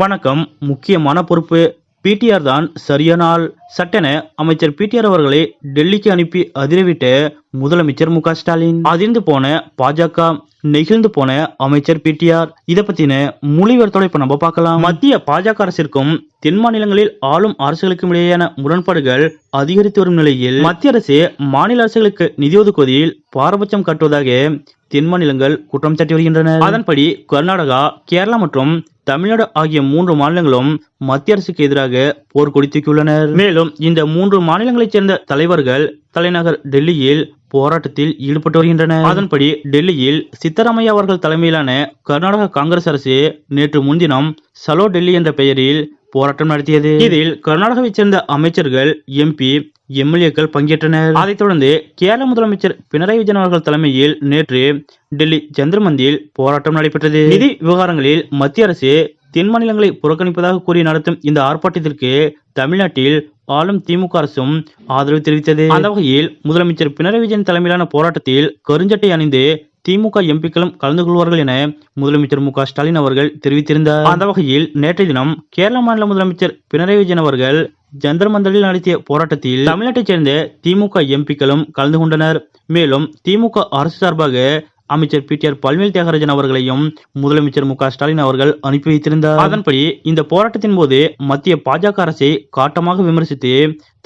வணக்கம். முக்கியமான பொறுப்பு பிடிஆர் தான் சரியான ஆள் சட்டென அமைச்சர் பிடிஆர் அவர்களை டெல்லிக்கு அனுப்பி அதிரவிட்ட முதலமைச்சர் மு க ஸ்டாலின். அதிர்ந்து போன பாஜக, நெகிழ்ந்து போன அமைச்சர் பிடிஆர். இத பத்தின முழு விவரத்தோட இப்ப நம்ம பார்க்கலாம். மத்திய பாஜக அரசிற்கும் தென் மாநிலங்களில் ஆளும் அரசுகளுக்கும் இடையேயான முரண்பாடுகள் அதிகரித்து வரும் நிலையில் மத்திய அரசு மாநில அரசுகளுக்கு நிதி ஒதுக்குவதில் பாரபட்சம் காட்டுவதாக தென் மாநிலங்கள் குற்றம் சாட்டி வருகின்றன. அதன்படி கர்நாடகா, கேரளா மற்றும் தமிழ்நாடு ஆகிய 3 மாநிலங்களும் மத்திய அரசுக்கு எதிராக போர் கொடி தூக்கியுள்ளனர். மேலும் இந்த 3 மாநிலங்களைச் சேர்ந்த தலைவர்கள் தலைநகர் டெல்லியில் போராட்டத்தில் ஈடுபட்டு வருகின்றனர். அதன்படி டெல்லியில் சித்தராமையா அவர்கள் தலைமையிலான கர்நாடக காங்கிரஸ் அரசு நேற்று முன்தினம் சலோ டெல்லி என்ற பெயரில் போராட்டம் நடத்தியது. இதில் கர்நாடகாவைச் சேர்ந்த அமைச்சர்கள், எம்பி, எம்எல்ஏக்கள் பங்கேற்றனர். அதைத் தொடர்ந்து கேரள முதலமைச்சர் பினராயி விஜயன் அவர்கள் தலைமையில் நேற்று டெல்லி ஜந்தர் மந்தில் போராட்டம் நடைபெற்றது. நிதி விவகாரங்களில் மத்திய அரசு தென் மாநிலங்களை புறக்கணிப்பதாக கூறி நடத்தும் இந்த ஆர்ப்பாட்டத்திற்கு தமிழ்நாட்டில் ஆளும் திமுக அரசும் ஆதரவு தெரிவித்தது. அந்த வகையில் முதலமைச்சர் பினராயி விஜயன் தலைமையிலான போராட்டத்தில் கருஞ்சட்டை அணிந்து திமுக எம்பிக்களும் கலந்து கொள்வார்கள் என முதலமைச்சர் மு க ஸ்டாலின் அவர்கள் தெரிவித்திருந்தார். அந்த வகையில் நேற்றைய தினம் கேரள மாநில முதலமைச்சர் பினராயி விஜயன் அவர்கள் ஜந்தர் மந்தரில் நடத்திய போராட்டத்தில் தமிழ்நாட்டைச் சேர்ந்த திமுக எம்பிக்களும் கலந்து கொண்டனர். மேலும் திமுக அரசு சார்பாக அமைச்சர் பிடிஆர் பழனிவேல் தியாகராஜன் அவர்களையும் முதலமைச்சர் மு க ஸ்டாலின் அவர்கள் அனுப்பி வைத்திருந்தார். அதன்படி இந்த போராட்டத்தின் போது மத்திய பாஜக அரசை காட்டமாக விமர்சித்து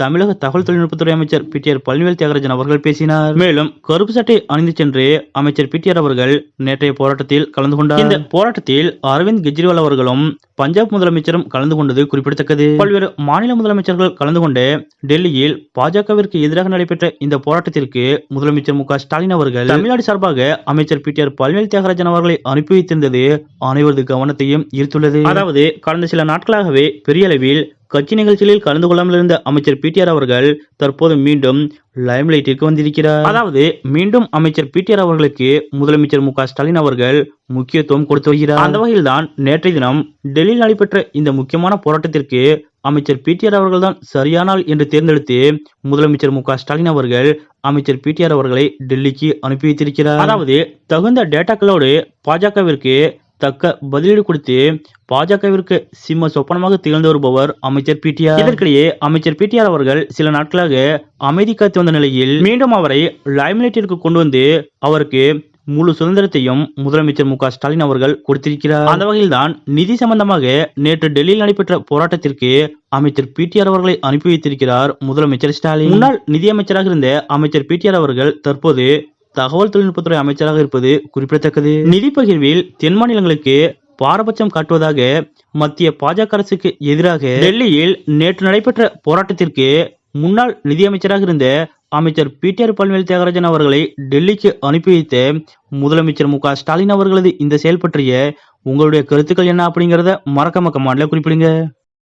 தமிழக தகவல் தொழில்நுட்பத்துறை அமைச்சர் பிடிஆர் பழனிவேல் தியாகராஜன் அவர்கள் பேசினார். மேலும் கருப்பு சட்டை அணிந்து சென்று அமைச்சர் பிடிஆர் அவர்கள் நேற்றைய போராட்டத்தில் கலந்து கொண்டார். இந்த போராட்டத்தில் அரவிந்த் கெஜ்ரிவால் அவர்களும் பஞ்சாப் முதலமைச்சரும் கலந்து கொண்டது குறிப்பிடத்தக்கது. பல்வேறு மாநில முதலமைச்சர்கள் கலந்து கொண்டு டெல்லியில் பாஜகவிற்கு எதிராக நடைபெற்ற இந்த போராட்டத்திற்கு முதலமைச்சர் மு க ஸ்டாலின் அவர்கள் தமிழ்நாடு சார்பாக அமைச்சர் பிடிஆர் பழனிவேல் தியாகராஜன் அவர்களை அனுப்பி வைத்திருந்தது அனைவரது கவனத்தையும் ஈர்த்துள்ளது. அதாவது கடந்த சில நாட்களாகவே பெரிய அளவில் கட்சி நிகழ்ச்சிகளில் கலந்து கொள்ளாமல் இருந்த அமைச்சர் பிடிஆர் அவர்கள் தற்போது மீண்டும் லைம்லைட்டிற்கு வந்திருக்கிறார். அதாவது மீண்டும் அமைச்சர் பிடிஆர் அவர்களுக்கு முதலமைச்சர் மு க ஸ்டாலின் அவர்கள் முக்கியத்துவம் கொடுத்து வருகிறார். அந்த வகையில் தான் நேற்றைய தினம் டெல்லியில் நடைபெற்ற இந்த முக்கியமான போராட்டத்திற்கு அமைச்சர் பிடிஆர் அவர்கள் தான் சரியான ஆள் என்று தேர்ந்தெடுத்து முதலமைச்சர் மு க ஸ்டாலின் அவர்கள் அமைச்சர் பிடிஆர் அவர்களை டெல்லிக்கு அனுப்பி வைத்திருக்கிறார். அதாவது தகுந்த டேட்டாக்களோடு பாஜகவிற்கு தக்க பதிலீடு கொடுத்து பாஜகவிற்கு சிம்ம சொப்பனமாக திகழ்ந்து வருபவர் அமைச்சர் பிடிஆர். இதற்கிடையே அமைச்சர் பிடிஆர் அவர்கள் சில நாட்களாக அமைதி காத்து வந்த நிலையில் மீண்டும் அவரை லைம்லைட்டிற்கு கொண்டு வந்து அவருக்கு முழு சுதந்திரத்தையும் முதலமைச்சர் மு க ஸ்டாலின் அவர்கள் கொடுத்திருக்கிறார். அந்த வகையில் தான் நிதி சம்பந்தமாக நேற்று டெல்லியில் நடைபெற்ற போராட்டத்திற்கு அமைச்சர் பிடிஆர் அவர்களை அனுப்பி வைத்திருக்கிறார் முதலமைச்சர் ஸ்டாலின். முன்னாள் நிதியமைச்சராக இருந்த அமைச்சர் பிடிஆர் அவர்கள் தற்போது தகவல் தொழில்நுட்பத்துறை அமைச்சராக இருப்பது குறிப்பிடத்தக்கது. நிதி பகிர்வில் தென் மாநிலங்களுக்கு பாரபட்சம் காட்டுவதாக மத்திய பாஜக அரசுக்கு எதிராக டெல்லியில் நேற்று நடைபெற்ற போராட்டத்திற்கு முன்னாள் நிதியமைச்சராக இருந்த அமைச்சர் பிடிஆர் பழனிவேல் தியாகராஜன் அவர்களை டெல்லிக்கு அனுப்பி வைத்த முதலமைச்சர் மு க ஸ்டாலின் அவர்களது இந்த செயல் பற்றிய உங்களுடைய கருத்துக்கள் என்ன அப்படிங்கறத மறக்காம கமெண்ட்ல குறிப்பிடுங்க.